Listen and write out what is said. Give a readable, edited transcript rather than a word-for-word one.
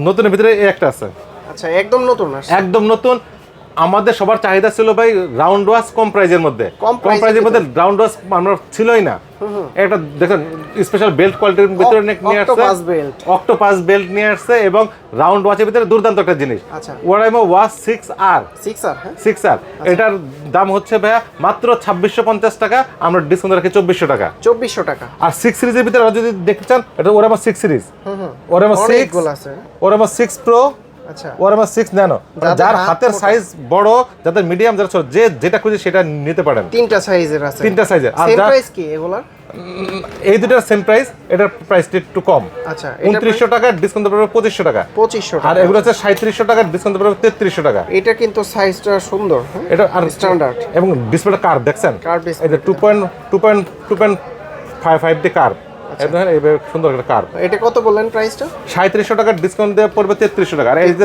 নতুনের ভিতরে এই একটা আছে। আচ্ছা, একদম নতুন আসছে। একদম নতুন। আমাদের সবার চাহিদা ছিল ভাই রাউন্ড ওয়াশ কম প্রাইজের মধ্যে। কম প্রাইজের মধ্যে রাউন্ড ওয়াশ আমরা ছিলই না। এটা দেখেন স্পেশাল বেল্ট কোয়ালিটির ভিতরে নিয়ে আসছে, অক্টোপাস বেল্ট নিয়ে আসছে এবং রাউন্ড ওয়াচের ভিতরে দুর্দান্ত একটা জিনিস। আচ্ছা, ওরাইমো ওয়াচ 6R 6R এটার দাম হচ্ছে ভাইয়া মাত্র 2650 টাকা, আমরা ডিসকাউন্ট রাখি 2400 টাকা। 2400 টাকা। আর 6 সিরিজের ভিতরে যদি দেখতে চান এটা Oraimo 6 series, Oraimo 6, Oraimo 6 pro, আচ্ছা, ওরাইমো 6 ন্যানো। যার হাতের সাইজ বড়, যাদের মিডিয়াম, যারা ছোট, যে যেটা খুঁজে সেটা নিতে পারেন। তিনটা সাইজের আছে, তিনটা সাইজের। আর সেম প্রাইস কি এগুলা? এই দুটোর সেম প্রাইস, এটার প্রাইসটা একটু কম। আচ্ছা, 2900 টাকা, ডিসকাউন্ট পাবে 2500 টাকা। 2500 টাকা। আর এগুলো হচ্ছে 3700 টাকা, ডিসকাউন্ট পাবে 3300 টাকা। এটা কিন্তু সাইজটা সুন্দর, এটা আর স্ট্যান্ডার্ড এবং ডিসপ্লেটা কার্ভ দেখছেন, এই যে 2.55 ডি কার্ভ, এইভাবে সুন্দর একটা কার্ভ। এটা কত বললেন প্রাইসটা? 3700 টাকা, ডিসকাউন্ট দেওয়া পড়বে 3300 টাকা। আর এই যে